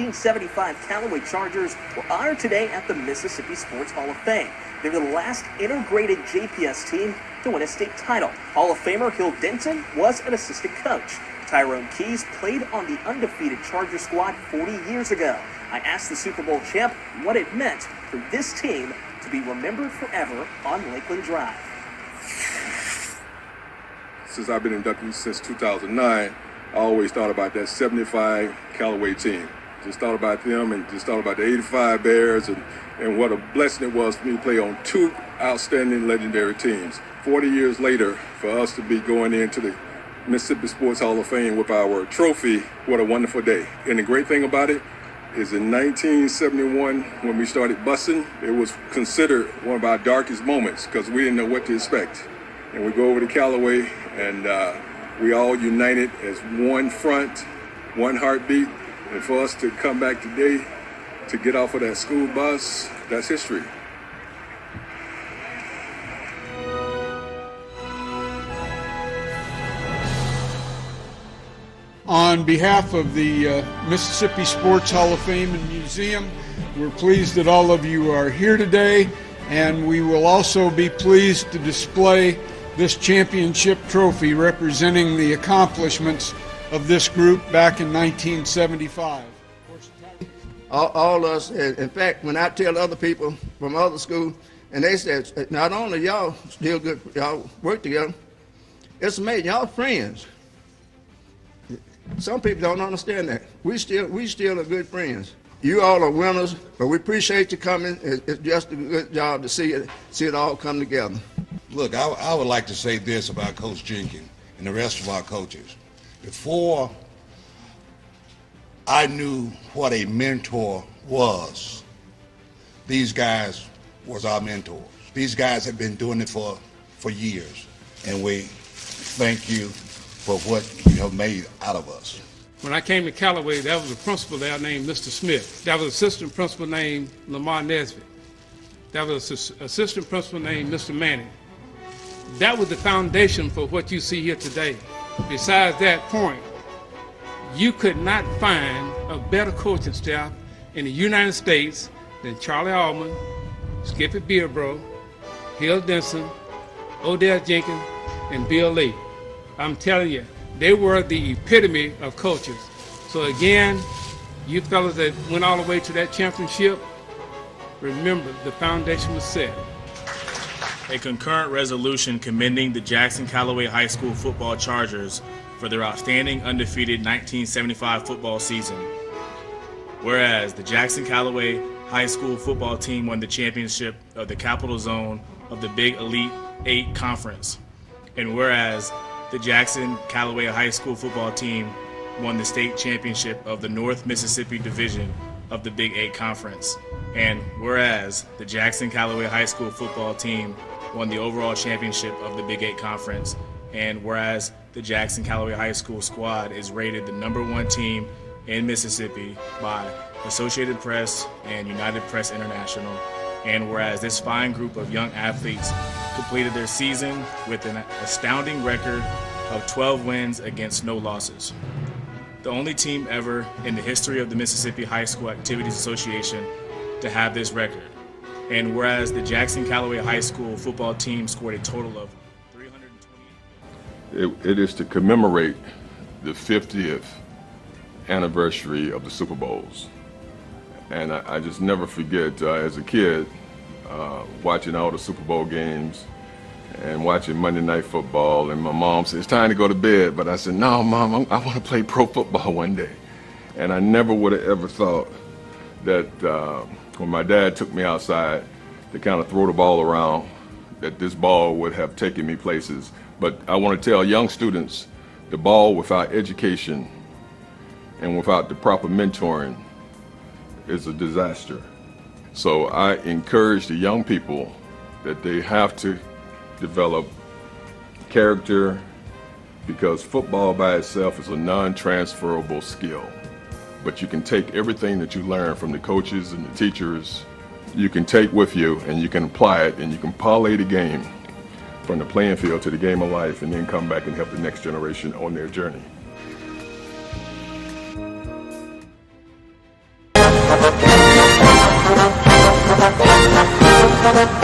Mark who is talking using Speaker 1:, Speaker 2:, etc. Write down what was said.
Speaker 1: 1975 Callaway Chargers were honored today at the Mississippi Sports Hall of Fame. They were the last integrated JPS team to win a state title. Hall of Famer Hill Denton was an assistant coach. Tyrone Keys played on the undefeated Charger squad 40 years ago. I asked the Super Bowl champ what it meant for this team to be remembered forever on Lakeland Drive.
Speaker 2: Since I've been inducted since 2009, I always thought about that 75 Callaway team. Just thought about them and just thought about the 85 Bears and what a blessing it was for me to play on two outstanding legendary teams. 40 years later, for us to be going into the Mississippi Sports Hall of Fame with our trophy, what a wonderful day. And the great thing about it is in 1971, when we started busing, it was considered one of our darkest moments because we didn't know what to expect. And we go over to Callaway and we all united as one front, one heartbeat. And for us to come back today to get off of that school bus, that's history.
Speaker 3: On behalf of the Mississippi Sports Hall of Fame and Museum, we're pleased that all of you are here today, and we will also be pleased to display this championship trophy representing the accomplishments of this group back in 1975.
Speaker 4: All us, in fact, when I tell other people from other schools, and they said, not only y'all still good, y'all work together, it's amazing, y'all friends. Some people don't understand that. We still are good friends. You all are winners, but we appreciate you coming. It's just a good job to see it all come together.
Speaker 5: Look, I would like to say this about Coach Jenkins and the rest of our coaches. Before I knew what a mentor was, these guys was our mentors. These guys have been doing it for years, and we thank you for what you have made out of us.
Speaker 6: When I came to Callaway, there was a principal there named Mr. Smith. There was an assistant principal named Lamar Nesbitt. There was an assistant principal named Mr. Manning. That was the foundation for what you see here today. Besides that point, you could not find a better coaching staff in the United States than Charlie Allman, Skippy Beerbro, Hill Denson, Odell Jenkins, and Bill Lee. I'm telling you, they were the epitome of coaches. So again, you fellas that went all the way to that championship, remember the foundation was set.
Speaker 7: A concurrent resolution commending the Jackson Callaway High School football Chargers for their outstanding undefeated 1975 football season. Whereas the Jackson Callaway High School football team won the championship of the Capital Zone of the Big Elite 8 Conference. And whereas the Jackson Callaway High School football team won the state championship of the North Mississippi Division of the Big 8 Conference. And whereas the Jackson Callaway High School football team won the overall championship of the Big 8 Conference. And whereas the Jackson Callaway High School squad is rated the #1 team in Mississippi by Associated Press and United Press International. And whereas this fine group of young athletes completed their season with an astounding record of 12 wins against no losses. The only team ever in the history of the Mississippi High School Activities Association to have this record. And whereas the Jackson Callaway High School football team scored a total of 328.
Speaker 2: It is to commemorate the 50th anniversary of the Super Bowls. And I just never forget, as a kid, watching all the Super Bowl games and watching Monday Night Football, and my mom said, it's time to go to bed. But I said, no, Mom, I want to play pro football one day. And I never would have ever thought that when my dad took me outside to kind of throw the ball around, that this ball would have taken me places. But I want to tell young students, the ball without education and without the proper mentoring is a disaster. So I encourage the young people that they have to develop character, because football by itself is a non-transferable skill. But you can take everything that you learn from the coaches and the teachers, you can take with you and you can apply it, and you can parlay the game from the playing field to the game of life, and then come back and help the next generation on their journey.
Speaker 8: Thank you.